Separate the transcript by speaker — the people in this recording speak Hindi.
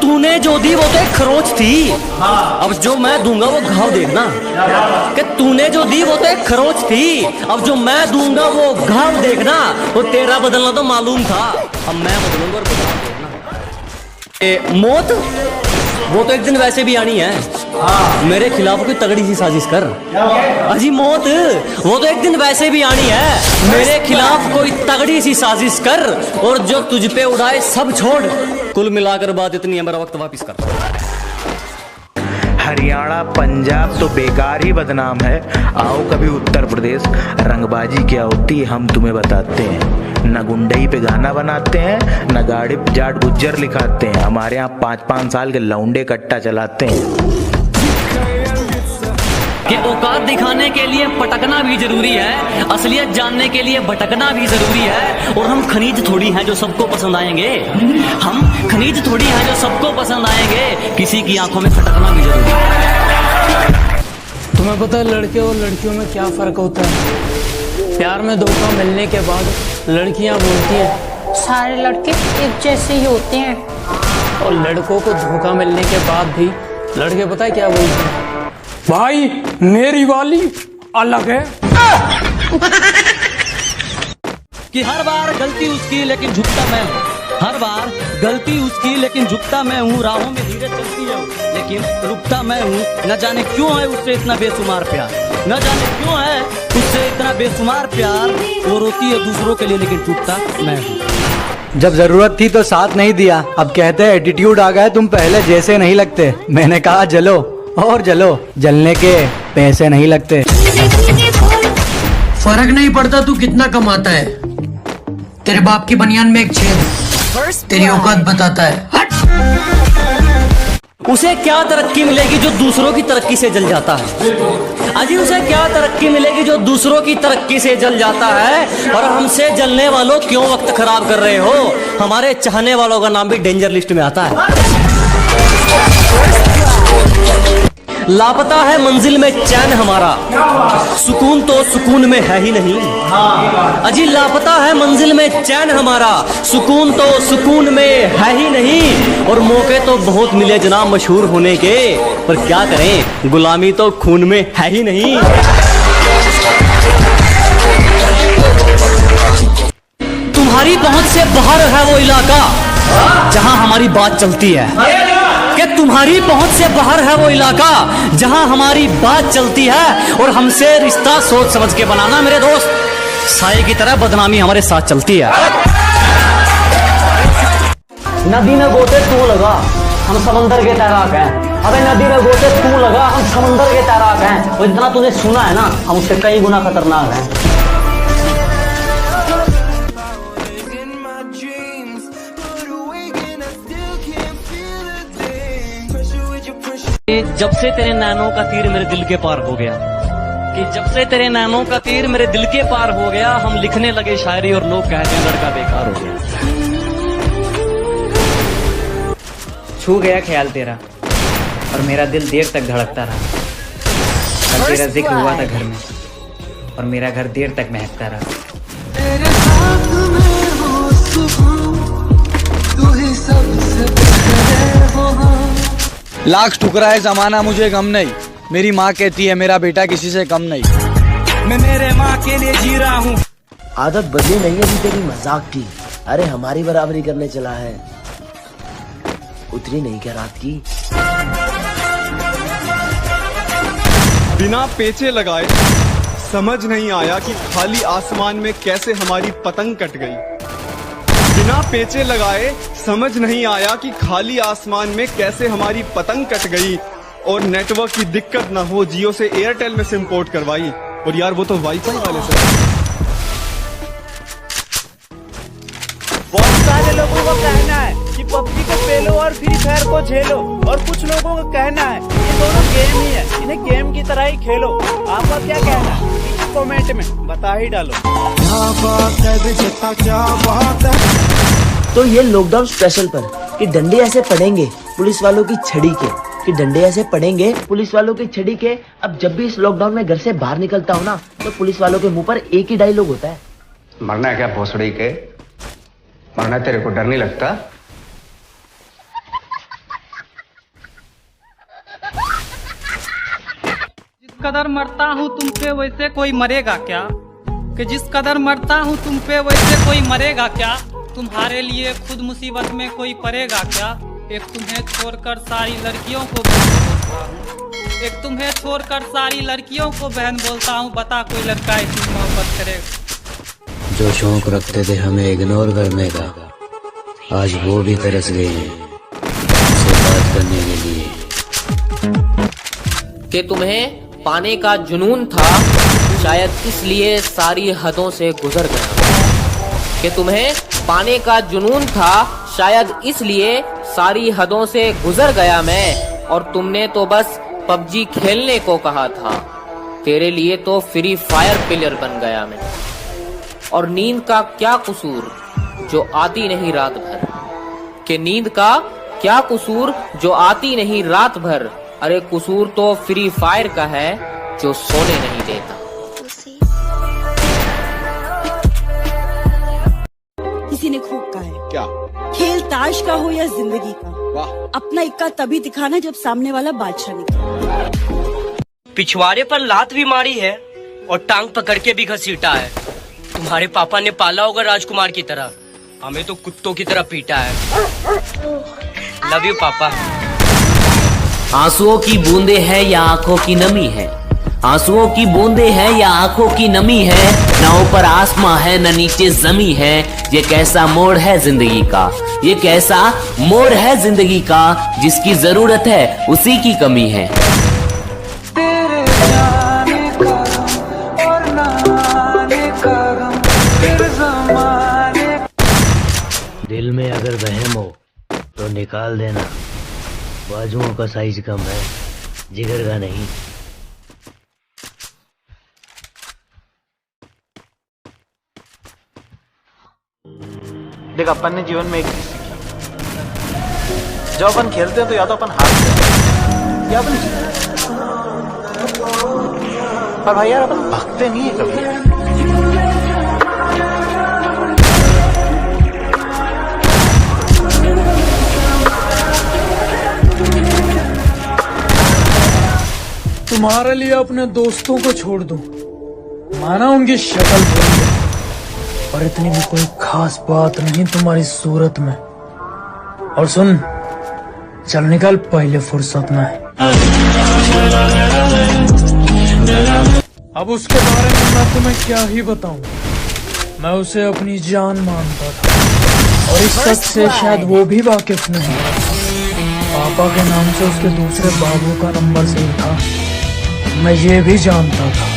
Speaker 1: तूने जो दी वो तो एक खरोच थी, अब जो मैं दूंगा वो घाव देखना। कि तूने जो दी वो तो एक खरोच थी, अब जो मैं दूंगा वो घाव देखना। वो तेरा बदलना तो मालूम था, अब मैं बदलूंगा और बदलाव देखना। मौत वो तो एक दिन वैसे भी आनी है, मेरे खिलाफ कोई तगड़ी सी साजिश कर। अजी मौत वो तो एक दिन वैसे भी आनी है, मेरे खिलाफ कोई तगड़ी सी साजिश कर, और जो तुझ पे उड़ाए सब छोड़। कुल मिलाकर बात इतनी है, मेरा वक्त वापिस कर।
Speaker 2: हरियाणा पंजाब तो बेकार ही बदनाम है, आओ कभी उत्तर प्रदेश, रंगबाजी क्या होती है हम तुम्हें बताते हैं। न गुंडई पे गाना बनाते हैं, न गाड़ी पे जाट गुज्जर लिखाते हैं, हमारे यहाँ 5-5 साल के लौंडे कट्टा चलाते हैं।
Speaker 1: कि औकात दिखाने के लिए पटकना भी जरूरी है, असलियत जानने के लिए भटकना भी जरूरी है। और हम खनीज थोड़ी हैं जो सबको पसंद आएंगे, हम खनीज थोड़ी हैं जो सबको पसंद आएंगे, किसी की आंखों में खटकना भी जरूरी है।
Speaker 3: तुम्हें पता है लड़के और लड़कियों में क्या फर्क होता है? प्यार में धोखा मिलने के बाद लड़कियां बोलती हैं
Speaker 4: सारे लड़के एक जैसे ही होते हैं,
Speaker 3: और लड़कों को धोखा मिलने के बाद भी लड़के पता है क्या बोलते हैं? भाई मेरी वाली अलग है।
Speaker 1: कि हर बार गलती उसकी लेकिन झुकता मैं हूँ, हर बार गलती उसकी लेकिन झुकता मैं हूँ। राहों में धीरे चलती है लेकिन रुकता मैं हूँ। न जाने क्यों है उससे इतना बेशुमार प्यार, न जाने क्यों है उससे इतना बेशुमार प्यार। वो रोती है दूसरों के लिए लेकिन टूटता मैं हूँ।
Speaker 5: जब जरूरत थी तो साथ नहीं दिया, अब कहते हैं एटीट्यूड आ गया, तुम पहले जैसे नहीं लगते। मैंने कहा जलो और जलो, जलने के पैसे नहीं लगते।
Speaker 6: फर्क नहीं पड़ता तू कितना कमाता है, तेरे बाप की बनियान में एक छेद तेरी औकात बताता है। हट।
Speaker 1: उसे क्या तरक्की मिलेगी जो दूसरों की तरक्की से जल जाता है? अजी उसे क्या तरक्की मिलेगी जो दूसरों की तरक्की से जल जाता है? और हमसे जलने वालों क्यों वक्त खराब कर रहे हो? हमारे चाहने वालों का नाम भी डेंजर लिस्ट में आता है। लापता है मंजिल में चैन हमारा, सुकून तो सुकून में है ही नहीं। अजी लापता है मंजिल में चैन हमारा, सुकून तो सुकून में है ही नहीं। और मौके तो बहुत मिले जनाब मशहूर होने के, पर क्या करें गुलामी तो खून में है ही नहीं। तुम्हारी पहुंच से बाहर है वो इलाका जहां हमारी बात चलती है, कि तुम्हारी पहुंच से बाहर है वो इलाका जहां हमारी बात चलती है। और हमसे रिश्ता सोच समझ के बनाना मेरे दोस्त, साए की तरह बदनामी हमारे साथ चलती है। नदी में गोते तू लगा, हम समंदर के तैराक हैं। अबे नदी में गोते तू लगा, हम समंदर के तैराक हैं। और जितना तूने सुना है ना, हम उससे कई गुना खतरनाक हैं। जब से तेरे नैनों का तीर मेरे दिल के पार हो गया, कि जब से तेरे नैनों का तीर मेरे दिल के पार हो गया, हम लिखने लगे शायरी और लोग कहते हैं लड़का बेकार हो गया।
Speaker 7: छू गया ख्याल तेरा और मेरा दिल देर तक धड़कता रहा। कल तेरा जिक्र हुआ था घर में और मेरा घर देर तक महकता रहा।
Speaker 5: लाख ठुकराए जमाना मुझे गम नहीं, मेरी माँ कहती है मेरा बेटा किसी से कम नहीं।
Speaker 2: मैं मेरे माँ के लिए जी रहा हूँ।
Speaker 8: आदत बदली नहीं है जी तेरी मजाक की, अरे हमारी बराबरी करने चला है, उतरी नहीं क्या रात की?
Speaker 9: बिना पेचे लगाए समझ नहीं आया कि खाली आसमान में कैसे हमारी पतंग कट गई। बिना पेचे लगाए समझ नहीं आया कि खाली आसमान में कैसे हमारी पतंग कट गई। और नेटवर्क की दिक्कत ना हो, जियो से एयरटेल में सिम पोर्ट करवाई, और यार वो तो वाईफाई वाले से।
Speaker 10: बहुत सारे लोगों को कहना है कि पबजी को पेलो और फ्री फायर को झेलो, और कुछ लोगों को कहना है ये दोनों गेम ही है, इन्हें गेम की तरह ही खेलो। आपका क्या कहना है? कमेंट में बता ही डालो।
Speaker 8: तो ये लॉकडाउन स्पेशल पर कि डंडे ऐसे पड़ेंगे पुलिस वालों की छड़ी के, कि डंडे ऐसे पड़ेंगे पुलिस वालों की छड़ी के। अब जब भी इस लॉकडाउन में घर से बाहर निकलता हूँ ना, तो पुलिस वालों के मुंह पर एक ही डायलॉग होता है,
Speaker 11: मरना है क्या भोसड़ी के? मरना तेरे को डर नहीं लगता?
Speaker 3: कदर मरता हूँ तुम पे वैसे कोई मरेगा क्या? कि जिस कदर मरता हूँ तुम पे वैसे कोई मरेगा क्या? तुम्हारे लिए खुद मुसीबत में कोई पड़ेगा क्या? एक तुम्हें छोड़कर सारी लड़कियों को बहन बोलता हूँ, एक तुम्हें छोड़कर सारी लड़कियों को बहन बोलता हूँ। बता कोई लड़का इतनी मोहब्बत करेगा?
Speaker 11: जो शौक रखते थे हमें इग्नोर करने का, आज वो भी तरस गए हैं उससे बात करने के लिए।
Speaker 7: कि तुम्हें पाने का जुनून था, शायद इसलिए सारी हदों से गुजर गया। कि तुम्हें पाने का जुनून था, शायद इसलिए सारी हदों से गुजर गया मैं। और तुमने तो बस पबजी खेलने को कहा था, तेरे लिए तो फ्री फायर प्लेयर बन गया मैं। और नींद का क्या कसूर जो आती नहीं रात भर? कि नींद का क्या कसूर जो आती नहीं रात भर? अरे कसूर तो फ्री फायर का है जो सोने नहीं देता।
Speaker 12: किसी ने खूब कहा है,
Speaker 9: क्या
Speaker 12: खेल ताश का हो या जिंदगी का,
Speaker 9: वाह,
Speaker 12: अपना इक्का तभी दिखाना जब सामने वाला बादशाह निकले।
Speaker 1: पिछवाड़े पर लात भी मारी है और टांग पकड़ के भी घसीटा है। तुम्हारे पापा ने पाला होगा राजकुमार की तरह, हमें तो कुत्तों की तरह पीटा है। लव यू पापा।
Speaker 11: आंसुओं की बूंदे है या आंखों की नमी है? आंसुओं की बूंदे है या आंखों की नमी है? न ऊपर आसमां है न नीचे जमी है। ये कैसा मोड़ है जिंदगी का, ये कैसा मोड़ है जिंदगी का, जिसकी जरूरत है उसी की कमी है। दिल में अगर वहम हो तो निकाल देना, बाजुओं का साइज कम है, जिगर का नहीं।
Speaker 2: देख, अपन ने जीवन में एक चीज सीखी, जब अपन खेलते हैं तो या तो अपन हारते हैं या अपन जीतते हैं, पर भाई यार अपन भागते नहीं है कभी।
Speaker 3: तुम्हारे लिए अपने दोस्तों को छोड़ दूं, माना उनकी शक्ल भूल गया, पर इतनी भी कोई खास बात नहीं तुम्हारी सूरत में। और सुन, चल निकल पहले फुर्सत में। अब उसके बारे में मैं तुम्हें क्या ही बताऊं, मैं उसे अपनी जान मानता था और इस सच से शायद वो भी वाकिफ नहीं। पापा के नाम से उसके दूसरे बाबू का नंबर सेव था, मैं ये भी जानता था।